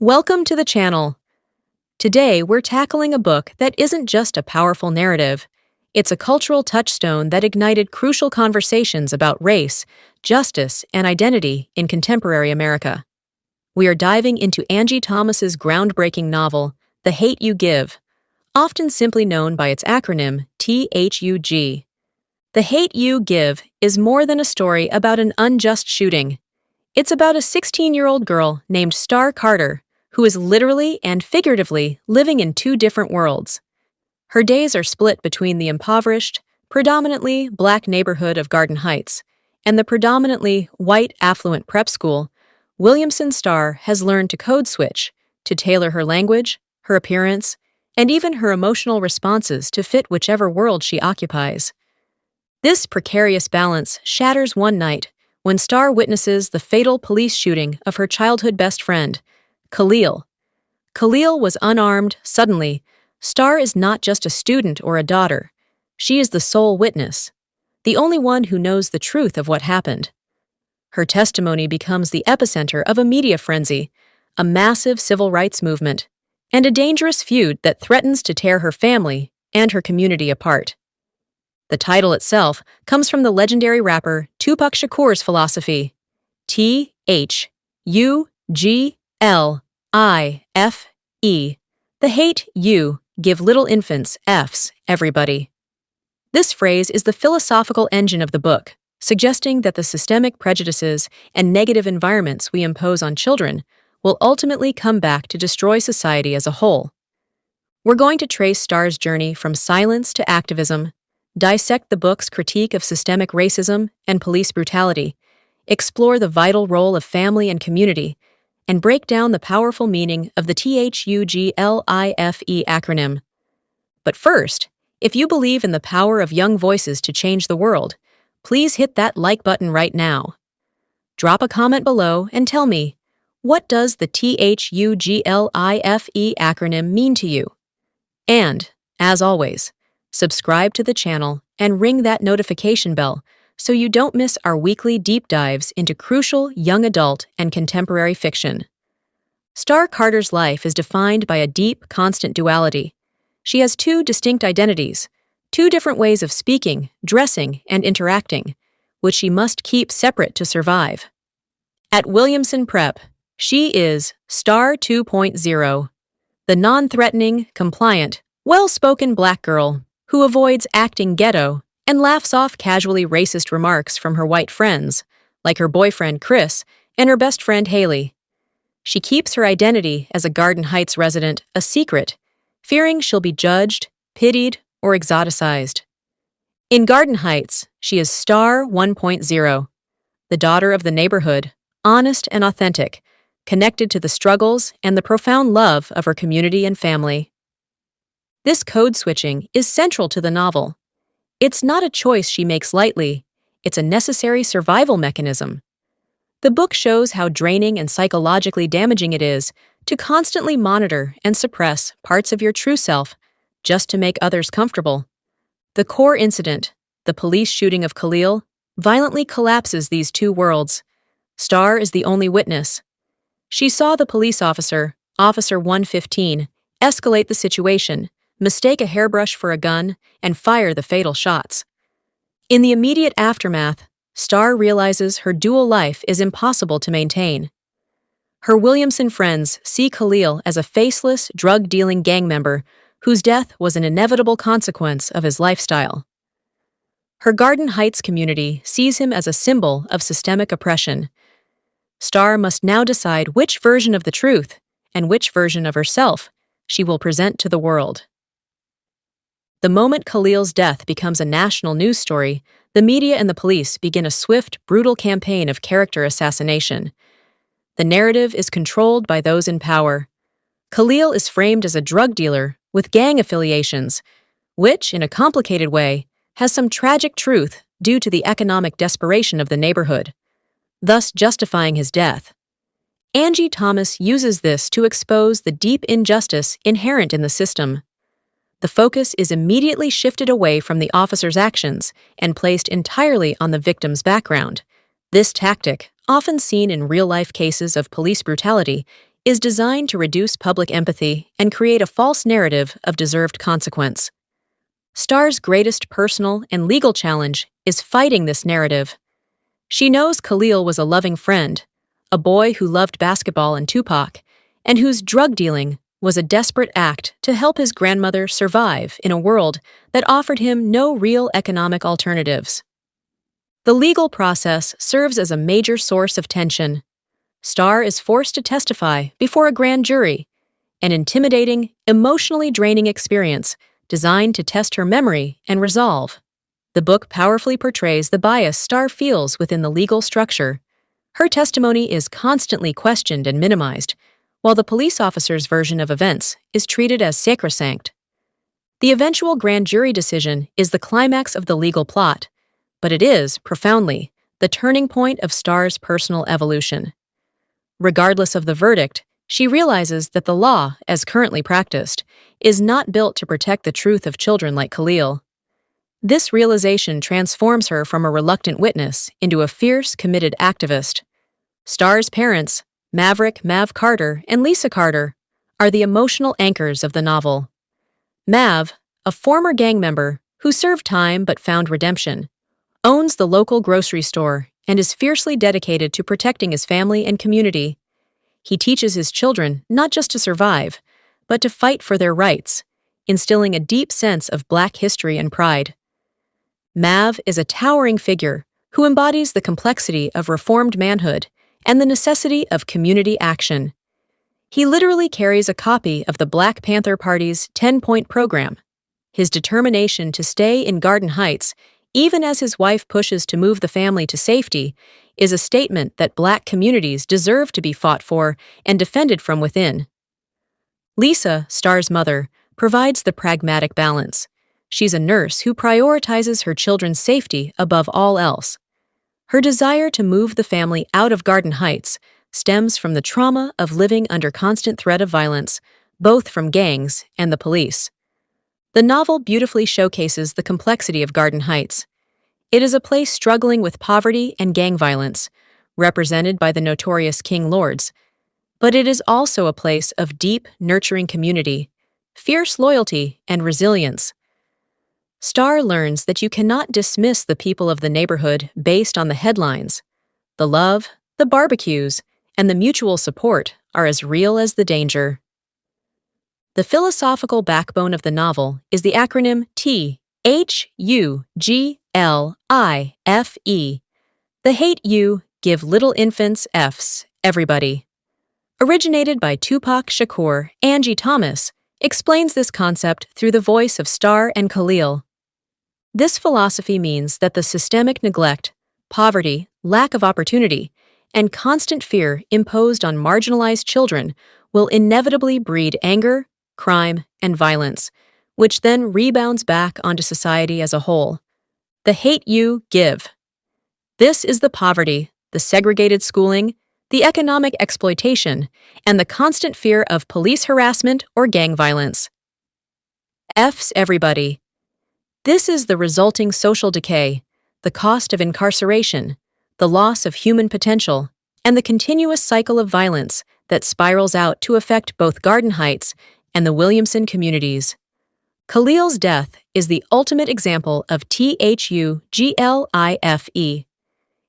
Welcome to the channel. Today, we're tackling a book that isn't just a powerful narrative. It's a cultural touchstone that ignited crucial conversations about race, justice, and identity in contemporary America. We are diving into Angie Thomas's groundbreaking novel, The Hate U Give, often simply known by its acronym THUG. The Hate U Give is more than a story about an unjust shooting. It's about a 16-year-old girl named Starr Carter, who is literally and figuratively living in two different worlds. Her days are split between the impoverished, predominantly black neighborhood of Garden Heights and the predominantly white affluent prep school. Williamson Starr has learned to code switch, to tailor her language, her appearance, and even her emotional responses to fit whichever world she occupies. This precarious balance shatters one night when Starr witnesses the fatal police shooting of her childhood best friend, Khalil. Khalil was unarmed. Suddenly, Starr is not just a student or a daughter. She is the sole witness, the only one who knows the truth of what happened. Her testimony becomes the epicenter of a media frenzy, a massive civil rights movement, and a dangerous feud that threatens to tear her family and her community apart. The title itself comes from the legendary rapper Tupac Shakur's philosophy, THUGLIFE. The hate you give little infants F's everybody. This phrase is the philosophical engine of the book, suggesting that the systemic prejudices and negative environments we impose on children will ultimately come back to destroy society as a whole. We're going to trace Starr's journey from silence to activism, dissect the book's critique of systemic racism and police brutality, explore the vital role of family and community, and break down the powerful meaning of the THUGLIFE acronym. But first, if you believe in the power of young voices to change the world, please hit that like button right now. Drop a comment below and tell me, what does the THUGLIFE acronym mean to you? And, as always, subscribe to the channel and ring that notification bell so you don't miss our weekly deep dives into crucial young adult and contemporary fiction. Starr Carter's life is defined by a deep, constant duality. She has two distinct identities, two different ways of speaking, dressing, and interacting, which she must keep separate to survive. At Williamson Prep, she is Starr 2.0, the non-threatening, compliant, well-spoken black girl who avoids acting ghetto and laughs off casually racist remarks from her white friends, like her boyfriend Chris and her best friend Haley. She keeps her identity as a Garden Heights resident a secret, fearing she'll be judged, pitied, or exoticized. In Garden Heights, she is Starr 1.0, the daughter of the neighborhood, honest and authentic, connected to the struggles and the profound love of her community and family. This code switching is central to the novel. It's not a choice she makes lightly, it's a necessary survival mechanism. The book shows how draining and psychologically damaging it is to constantly monitor and suppress parts of your true self just to make others comfortable. The core incident, the police shooting of Khalil, violently collapses these two worlds. Starr is the only witness. She saw the police officer, Officer 115, escalate the situation, mistake a hairbrush for a gun, and fire the fatal shots. In the immediate aftermath, Starr realizes her dual life is impossible to maintain. Her Williamson friends see Khalil as a faceless, drug-dealing gang member whose death was an inevitable consequence of his lifestyle. Her Garden Heights community sees him as a symbol of systemic oppression. Starr must now decide which version of the truth and which version of herself she will present to the world. The moment Khalil's death becomes a national news story, the media and the police begin a swift, brutal campaign of character assassination. The narrative is controlled by those in power. Khalil is framed as a drug dealer with gang affiliations, which, in a complicated way, has some tragic truth due to the economic desperation of the neighborhood, thus justifying his death. Angie Thomas uses this to expose the deep injustice inherent in the system. The focus is immediately shifted away from the officer's actions and placed entirely on the victim's background. This tactic, often seen in real-life cases of police brutality, is designed to reduce public empathy and create a false narrative of deserved consequence. Starr's greatest personal and legal challenge is fighting this narrative. She knows Khalil was a loving friend, a boy who loved basketball and Tupac, and whose drug dealing was a desperate act to help his grandmother survive in a world that offered him no real economic alternatives. The legal process serves as a major source of tension. Starr is forced to testify before a grand jury, an intimidating, emotionally draining experience designed to test her memory and resolve. The book powerfully portrays the bias Starr feels within the legal structure. Her testimony is constantly questioned and minimized, while the police officer's version of events is treated as sacrosanct. The eventual grand jury decision is the climax of the legal plot, but it is, profoundly, the turning point of Starr's personal evolution. Regardless of the verdict, she realizes that the law, as currently practiced, is not built to protect the truth of children like Khalil. This realization transforms her from a reluctant witness into a fierce, committed activist. Starr's parents, Maverick Mav Carter and Lisa Carter, are the emotional anchors of the novel. Mav, a former gang member who served time but found redemption, owns the local grocery store and is fiercely dedicated to protecting his family and community. He teaches his children not just to survive, but to fight for their rights, instilling a deep sense of Black history and pride. Mav is a towering figure who embodies the complexity of reformed manhood and the necessity of community action. He literally carries a copy of the Black Panther Party's 10-point program. His determination to stay in Garden Heights, even as his wife pushes to move the family to safety, is a statement that Black communities deserve to be fought for and defended from within. Lisa, Starr's mother, provides the pragmatic balance. She's a nurse who prioritizes her children's safety above all else. Her desire to move the family out of Garden Heights stems from the trauma of living under constant threat of violence, both from gangs and the police. The novel beautifully showcases the complexity of Garden Heights. It is a place struggling with poverty and gang violence, represented by the notorious King Lords. But it is also a place of deep, nurturing community, fierce loyalty, and resilience. Starr learns that you cannot dismiss the people of the neighborhood based on the headlines. The love, the barbecues, and the mutual support are as real as the danger. The philosophical backbone of the novel is the acronym THUGLIFE. The hate you give little infants F's, everybody. Originated by Tupac Shakur, Angie Thomas explains this concept through the voice of Starr and Khalil. This philosophy means that the systemic neglect, poverty, lack of opportunity, and constant fear imposed on marginalized children will inevitably breed anger, crime, and violence, which then rebounds back onto society as a whole. The hate you give. This is the poverty, the segregated schooling, the economic exploitation, and the constant fear of police harassment or gang violence. F's everybody. This is the resulting social decay, the cost of incarceration, the loss of human potential, and the continuous cycle of violence that spirals out to affect both Garden Heights and the Williamson communities. Khalil's death is the ultimate example of THUGLIFE.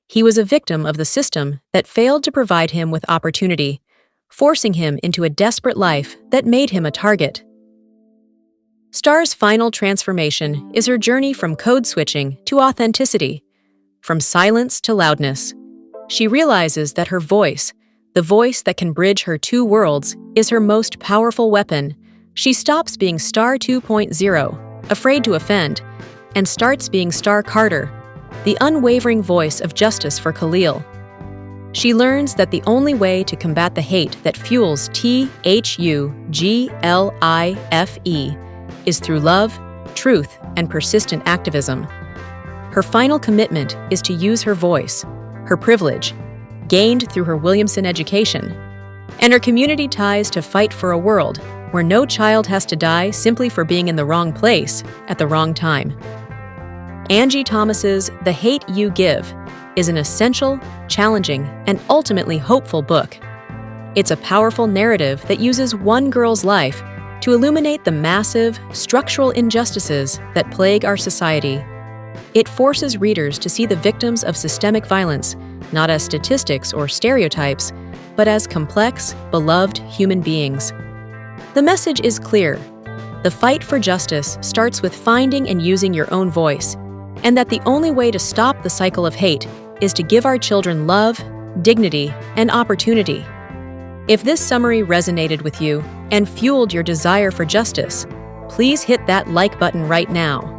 He was a victim of the system that failed to provide him with opportunity, forcing him into a desperate life that made him a target. Starr's final transformation is her journey from code switching to authenticity, from silence to loudness. She realizes that her voice, the voice that can bridge her two worlds, is her most powerful weapon. She stops being Starr 2.0, afraid to offend, and starts being Starr Carter, the unwavering voice of justice for Khalil. She learns that the only way to combat the hate that fuels THUGLIFE is through love, truth, and persistent activism. Her final commitment is to use her voice, her privilege, gained through her Williamson education, and her community ties to fight for a world where no child has to die simply for being in the wrong place at the wrong time. Angie Thomas's The Hate You Give is an essential, challenging, and ultimately hopeful book. It's a powerful narrative that uses one girl's life to illuminate the massive, structural injustices that plague our society. It forces readers to see the victims of systemic violence not as statistics or stereotypes, but as complex, beloved human beings. The message is clear. The fight for justice starts with finding and using your own voice, and that the only way to stop the cycle of hate is to give our children love, dignity, and opportunity. If this summary resonated with you and fueled your desire for justice, please hit that like button right now.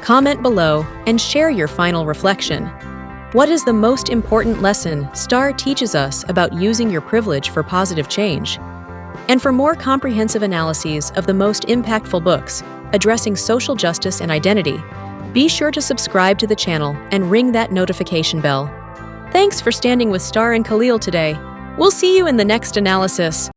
Comment below and share your final reflection. What is the most important lesson Starr teaches us about using your privilege for positive change? And for more comprehensive analyses of the most impactful books addressing social justice and identity, be sure to subscribe to the channel and ring that notification bell. Thanks for standing with Starr and Khalil today. We'll see you in the next analysis.